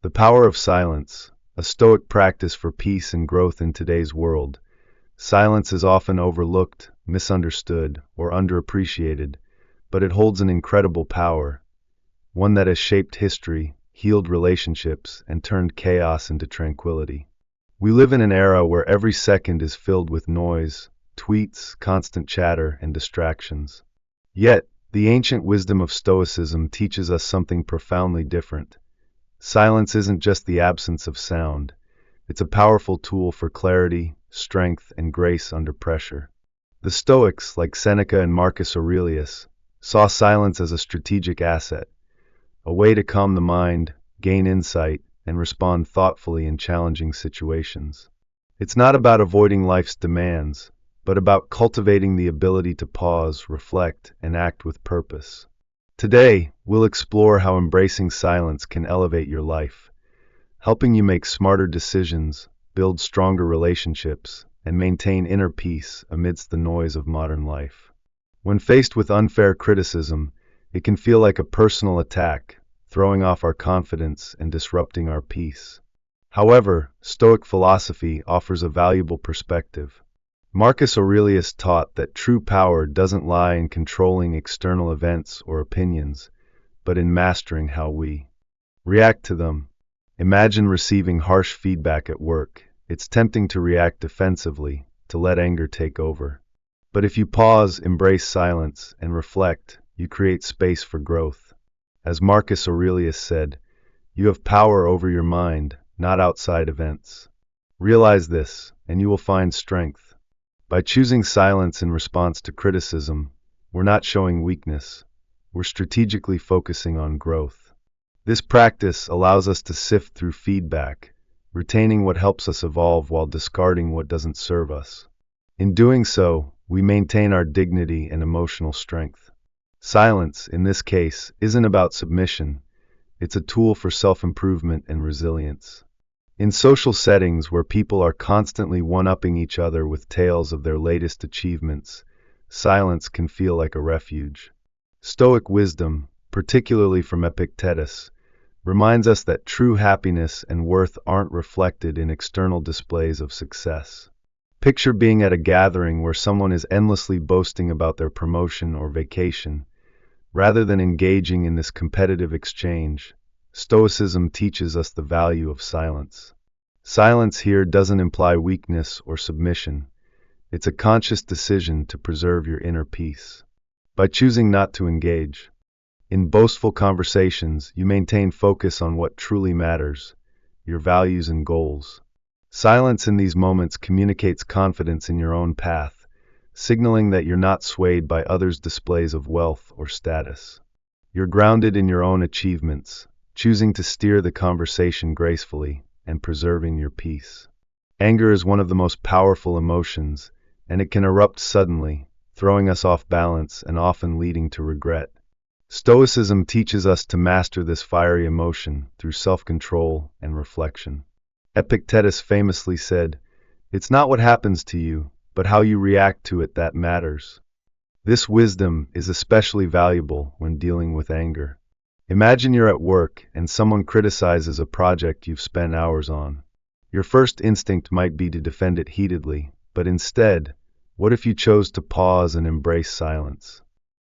The power of silence, a Stoic practice for peace and growth in today's world. Silence is often overlooked, misunderstood, or underappreciated, but it holds an incredible power, one that has shaped history, healed relationships, and turned chaos into tranquility. We live in an era where every second is filled with noise, tweets, constant chatter, and distractions. Yet, the ancient wisdom of Stoicism teaches us something profoundly different. Silence isn't just the absence of sound. It's a powerful tool for clarity, strength, and grace under pressure. The Stoics, like Seneca and Marcus Aurelius, saw silence as a strategic asset, a way to calm the mind, gain insight, and respond thoughtfully in challenging situations. It's not about avoiding life's demands, but about cultivating the ability to pause, reflect, and act with purpose. Today, we'll explore how embracing silence can elevate your life, helping you make smarter decisions, build stronger relationships, and maintain inner peace amidst the noise of modern life. When faced with unfair criticism, it can feel like a personal attack, throwing off our confidence and disrupting our peace. However, Stoic philosophy offers a valuable perspective. Marcus Aurelius taught that true power doesn't lie in controlling external events or opinions, but in mastering how we react to them. Imagine receiving harsh feedback at work. It's tempting to react defensively, to let anger take over. But if you pause, embrace silence, and reflect, you create space for growth. As Marcus Aurelius said, you have power over your mind, not outside events. Realize this, and you will find strength. By choosing silence in response to criticism, we're not showing weakness. We're strategically focusing on growth. This practice allows us to sift through feedback, retaining what helps us evolve while discarding what doesn't serve us. In doing so, we maintain our dignity and emotional strength. Silence, in this case, isn't about submission. It's a tool for self-improvement and resilience. In social settings where people are constantly one-upping each other with tales of their latest achievements, silence can feel like a refuge. Stoic wisdom, particularly from Epictetus, reminds us that true happiness and worth aren't reflected in external displays of success. Picture being at a gathering where someone is endlessly boasting about their promotion or vacation. Rather than engaging in this competitive exchange, Stoicism teaches us the value of silence. Silence here doesn't imply weakness or submission. It's a conscious decision to preserve your inner peace. By choosing not to engage in boastful conversations, you maintain focus on what truly matters, your values and goals. Silence in these moments communicates confidence in your own path, signaling that you're not swayed by others' displays of wealth or status. You're grounded in your own achievements, choosing to steer the conversation gracefully and preserving your peace. Anger is one of the most powerful emotions, and it can erupt suddenly, throwing us off balance and often leading to regret. Stoicism teaches us to master this fiery emotion through self-control and reflection. Epictetus famously said, "It's not what happens to you, but how you react to it that matters." This wisdom is especially valuable when dealing with anger. Imagine you're at work and someone criticizes a project you've spent hours on. Your first instinct might be to defend it heatedly, but instead, what if you chose to pause and embrace silence?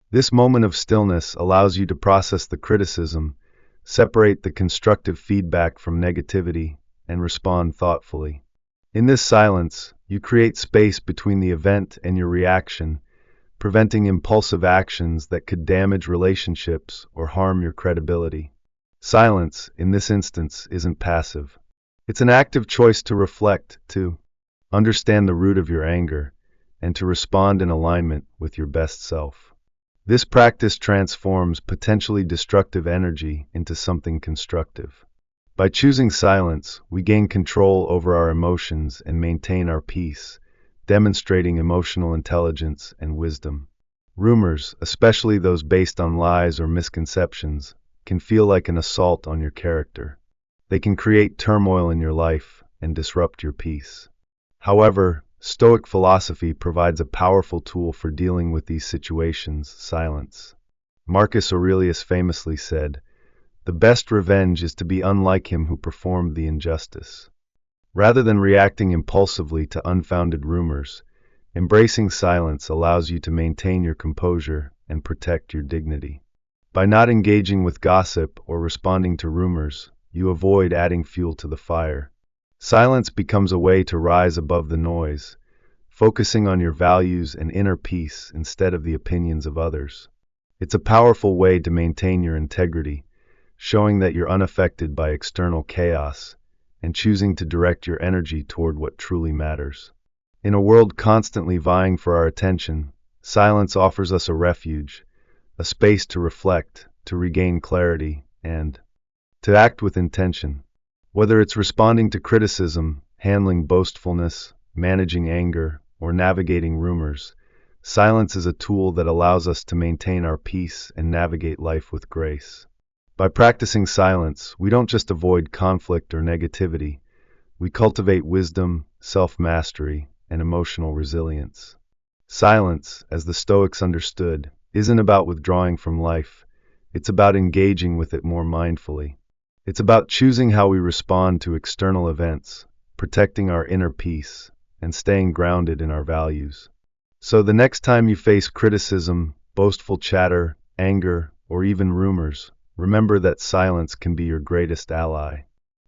This moment of stillness allows you to process the criticism, separate the constructive feedback from negativity, and respond thoughtfully. In this silence, you create space between the event and your reaction, preventing impulsive actions that could damage relationships or harm your credibility. Silence, in this instance, isn't passive. It's an active choice to reflect, to understand the root of your anger, and to respond in alignment with your best self. This practice transforms potentially destructive energy into something constructive. By choosing silence, we gain control over our emotions and maintain our peace, demonstrating emotional intelligence and wisdom. Rumors, especially those based on lies or misconceptions, can feel like an assault on your character. They can create turmoil in your life and disrupt your peace. However, Stoic philosophy provides a powerful tool for dealing with these situations: silence. Marcus Aurelius famously said, The best revenge is to be unlike him who performed the injustice. Rather than reacting impulsively to unfounded rumors, embracing silence allows you to maintain your composure and protect your dignity. By not engaging with gossip or responding to rumors, you avoid adding fuel to the fire. Silence becomes a way to rise above the noise, focusing on your values and inner peace instead of the opinions of others. It's a powerful way to maintain your integrity, showing that you're unaffected by external chaos and choosing to direct your energy toward what truly matters. In a world constantly vying for our attention, silence offers us a refuge, a space to reflect, to regain clarity, and to act with intention. Whether it's responding to criticism, handling boastfulness, managing anger, or navigating rumors, silence is a tool that allows us to maintain our peace and navigate life with grace. By practicing silence, we don't just avoid conflict or negativity, we cultivate wisdom, self-mastery, and emotional resilience. Silence, as the Stoics understood, isn't about withdrawing from life, it's about engaging with it more mindfully. It's about choosing how we respond to external events, protecting our inner peace, and staying grounded in our values. So the next time you face criticism, boastful chatter, anger, or even rumors, remember that silence can be your greatest ally.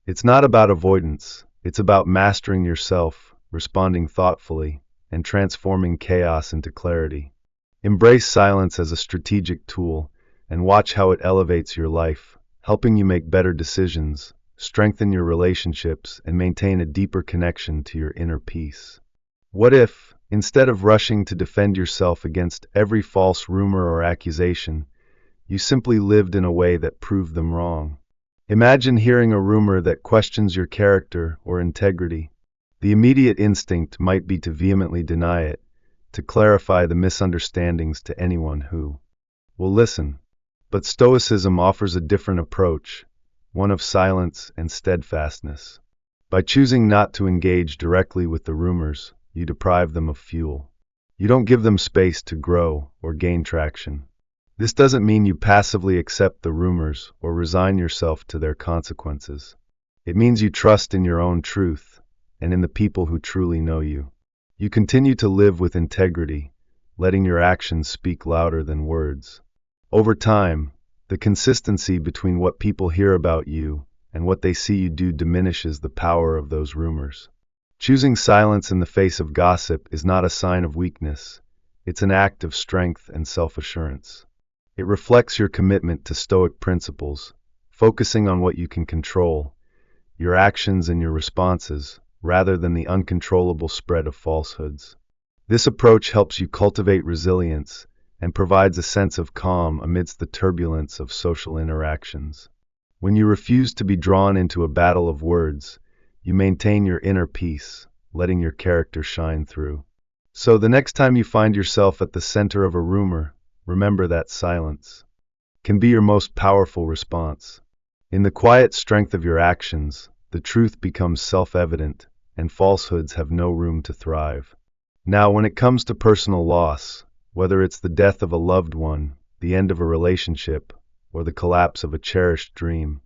It's not about avoidance, it's about mastering yourself, responding thoughtfully, and transforming chaos into clarity. Embrace silence as a strategic tool, and watch how it elevates your life, helping you make better decisions, strengthen your relationships, and maintain a deeper connection to your inner peace. What if, instead of rushing to defend yourself against every false rumor or accusation, you simply lived in a way that proved them wrong? Imagine hearing a rumor that questions your character or integrity. The immediate instinct might be to vehemently deny it, to clarify the misunderstandings to anyone who will listen. But Stoicism offers a different approach, one of silence and steadfastness. By choosing not to engage directly with the rumors, you deprive them of fuel. You don't give them space to grow or gain traction. This doesn't mean you passively accept the rumors or resign yourself to their consequences. It means you trust in your own truth and in the people who truly know you. You continue to live with integrity, letting your actions speak louder than words. Over time, the consistency between what people hear about you and what they see you do diminishes the power of those rumors. Choosing silence in the face of gossip is not a sign of weakness. It's an act of strength and self-assurance. It reflects your commitment to Stoic principles, focusing on what you can control, your actions and your responses, rather than the uncontrollable spread of falsehoods. This approach helps you cultivate resilience and provides a sense of calm amidst the turbulence of social interactions. When you refuse to be drawn into a battle of words, you maintain your inner peace, letting your character shine through. So the next time you find yourself at the center of a rumor, remember that silence can be your most powerful response. In the quiet strength of your actions, the truth becomes self-evident, and falsehoods have no room to thrive. Now, when it comes to personal loss, whether it's the death of a loved one, the end of a relationship, or the collapse of a cherished dream,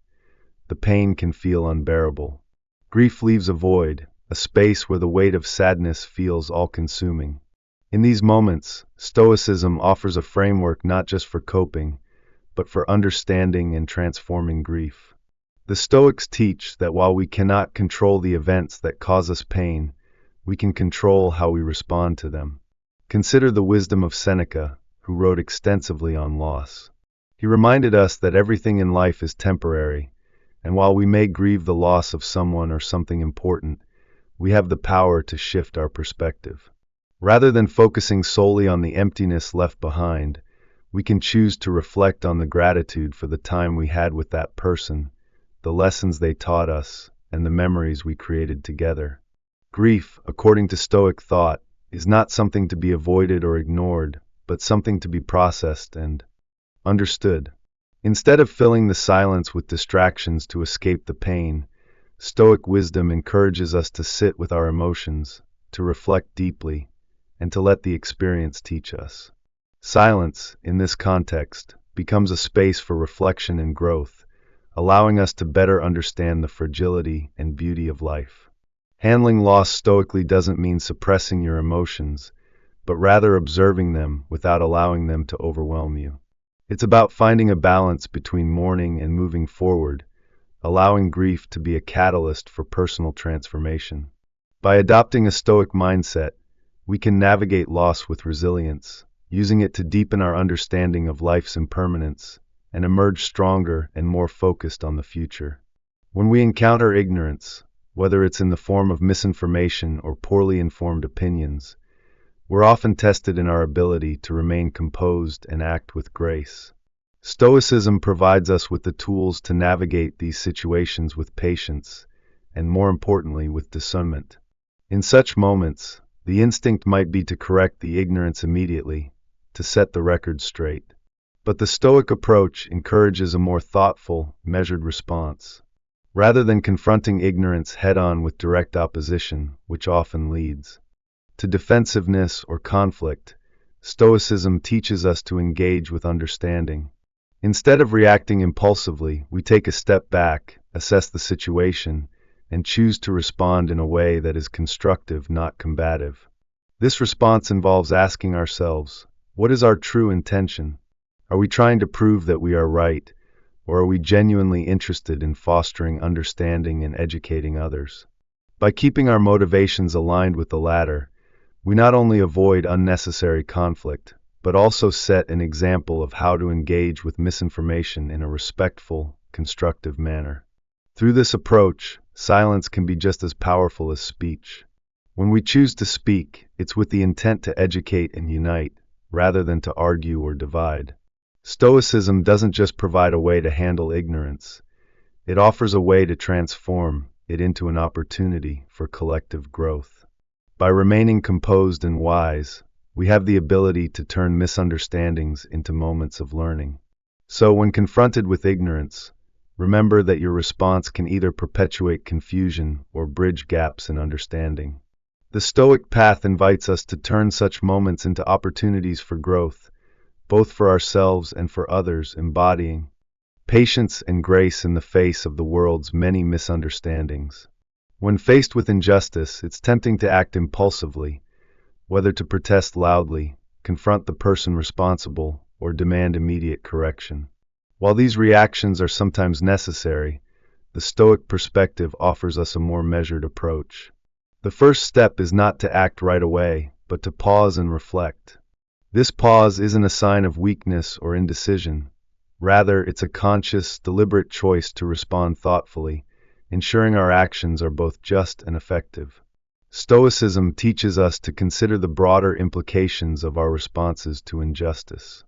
the pain can feel unbearable. Grief leaves a void, a space where the weight of sadness feels all-consuming. In these moments, Stoicism offers a framework not just for coping, but for understanding and transforming grief. The Stoics teach that while we cannot control the events that cause us pain, we can control how we respond to them. Consider the wisdom of Seneca, who wrote extensively on loss. He reminded us that everything in life is temporary, and while we may grieve the loss of someone or something important, we have the power to shift our perspective. Rather than focusing solely on the emptiness left behind, we can choose to reflect on the gratitude for the time we had with that person, the lessons they taught us, and the memories we created together. Grief, according to Stoic thought, is not something to be avoided or ignored, but something to be processed and understood. Instead of filling the silence with distractions to escape the pain, Stoic wisdom encourages us to sit with our emotions, to reflect deeply, and to let the experience teach us. Silence, in this context, becomes a space for reflection and growth, allowing us to better understand the fragility and beauty of life. Handling loss stoically doesn't mean suppressing your emotions, but rather observing them without allowing them to overwhelm you. It's about finding a balance between mourning and moving forward, allowing grief to be a catalyst for personal transformation. By adopting a stoic mindset, we can navigate loss with resilience, using it to deepen our understanding of life's impermanence and emerge stronger and more focused on the future. When we encounter ignorance, whether it's in the form of misinformation or poorly informed opinions, we're often tested in our ability to remain composed and act with grace. Stoicism provides us with the tools to navigate these situations with patience, and more importantly, with discernment. In such moments, the instinct might be to correct the ignorance immediately, to set the record straight. But the Stoic approach encourages a more thoughtful, measured response. Rather than confronting ignorance head-on with direct opposition, which often leads to defensiveness or conflict, Stoicism teaches us to engage with understanding. Instead of reacting impulsively, we take a step back, assess the situation, and choose to respond in a way that is constructive, not combative. This response involves asking ourselves, what is our true intention? Are we trying to prove that we are right, or are we genuinely interested in fostering understanding and educating others? By keeping our motivations aligned with the latter, we not only avoid unnecessary conflict, but also set an example of how to engage with misinformation in a respectful, constructive manner. Through this approach, silence can be just as powerful as speech. When we choose to speak, it's with the intent to educate and unite, rather than to argue or divide. Stoicism doesn't just provide a way to handle ignorance, it offers a way to transform it into an opportunity for collective growth. By remaining composed and wise, we have the ability to turn misunderstandings into moments of learning. So when confronted with ignorance, remember that your response can either perpetuate confusion or bridge gaps in understanding. The Stoic path invites us to turn such moments into opportunities for growth, both for ourselves and for others, embodying patience and grace in the face of the world's many misunderstandings. When faced with injustice, it's tempting to act impulsively, whether to protest loudly, confront the person responsible, or demand immediate correction. While these reactions are sometimes necessary, the Stoic perspective offers us a more measured approach. The first step is not to act right away, but to pause and reflect. This pause isn't a sign of weakness or indecision. Rather, it's a conscious, deliberate choice to respond thoughtfully, ensuring our actions are both just and effective. Stoicism teaches us to consider the broader implications of our responses to injustice.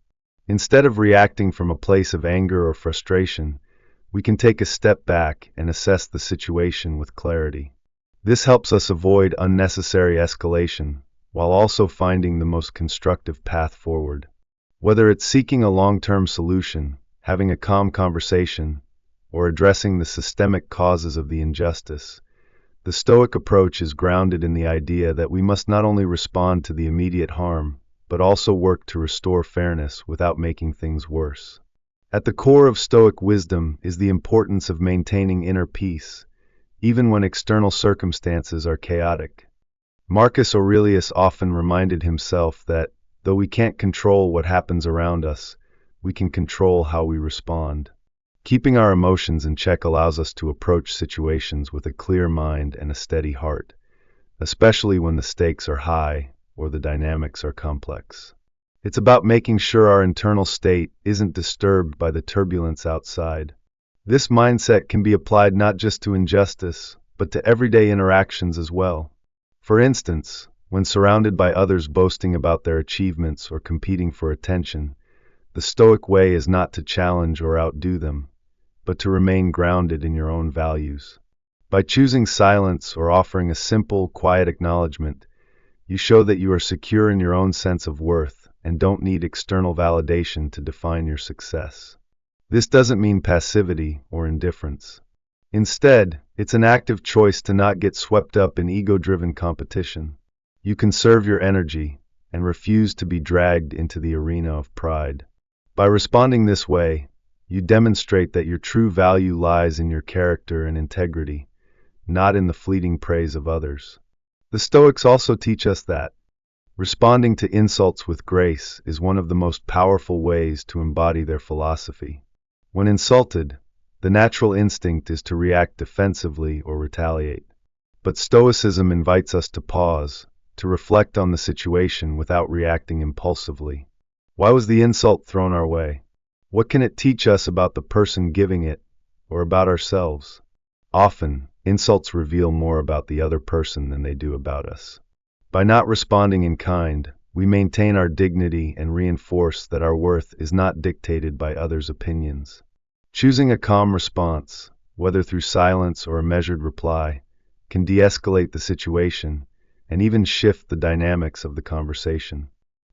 Instead of reacting from a place of anger or frustration, we can take a step back and assess the situation with clarity. This helps us avoid unnecessary escalation, while also finding the most constructive path forward. Whether it's seeking a long-term solution, having a calm conversation, or addressing the systemic causes of the injustice, the Stoic approach is grounded in the idea that we must not only respond to the immediate harm, but also work to restore fairness without making things worse. At the core of Stoic wisdom is the importance of maintaining inner peace, even when external circumstances are chaotic. Marcus Aurelius often reminded himself that, though we can't control what happens around us, we can control how we respond. Keeping our emotions in check allows us to approach situations with a clear mind and a steady heart, especially when the stakes are high or the dynamics are complex. It's about making sure our internal state isn't disturbed by the turbulence outside. This mindset can be applied not just to injustice, but to everyday interactions as well. For instance, when surrounded by others boasting about their achievements or competing for attention, the Stoic way is not to challenge or outdo them, but to remain grounded in your own values. By choosing silence or offering a simple, quiet acknowledgement, you show that you are secure in your own sense of worth and don't need external validation to define your success. This doesn't mean passivity or indifference. Instead, it's an active choice to not get swept up in ego-driven competition. You conserve your energy and refuse to be dragged into the arena of pride. By responding this way, You demonstrate that your true value lies in your character and integrity, not in the fleeting praise of others. The Stoics also teach us that responding to insults with grace is one of the most powerful ways to embody their philosophy. When insulted, the natural instinct is to react defensively or retaliate. But Stoicism invites us to pause, to reflect on the situation without reacting impulsively. Why was the insult thrown our way? What can it teach us about the person giving it, or about ourselves? Often, insults reveal more about the other person than they do about us. By not responding in kind, we maintain our dignity and reinforce that our worth is not dictated by others' opinions. Choosing a calm response, whether through silence or a measured reply, can de-escalate the situation and even shift the dynamics of the conversation.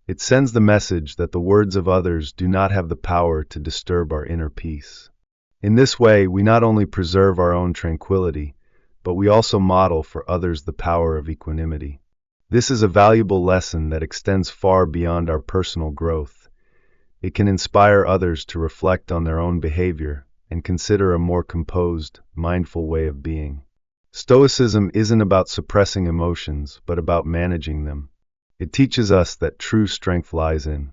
It sends the message that the words of others do not have the power to disturb our inner peace. In this way, we not only preserve our own tranquility, but we also model for others the power of equanimity. This is a valuable lesson that extends far beyond our personal growth. It can inspire others to reflect on their own behavior and consider a more composed, mindful way of being. Stoicism isn't about suppressing emotions, but about managing them. It teaches us that true strength lies in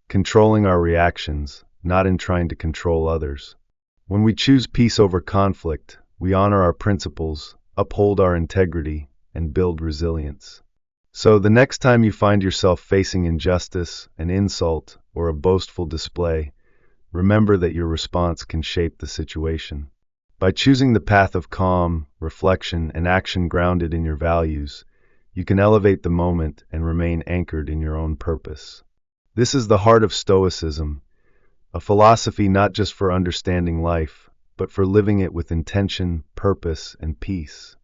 controlling our reactions, not in trying to control others. When we choose peace over conflict, we honor our principles, uphold our integrity, and build resilience. So the next time you find yourself facing injustice, an insult, or a boastful display, remember that your response can shape the situation. By choosing the path of calm, reflection, and action grounded in your values, you can elevate the moment and remain anchored in your own purpose. This is the heart of Stoicism, a philosophy not just for understanding life, but for living it with intention, purpose, and peace.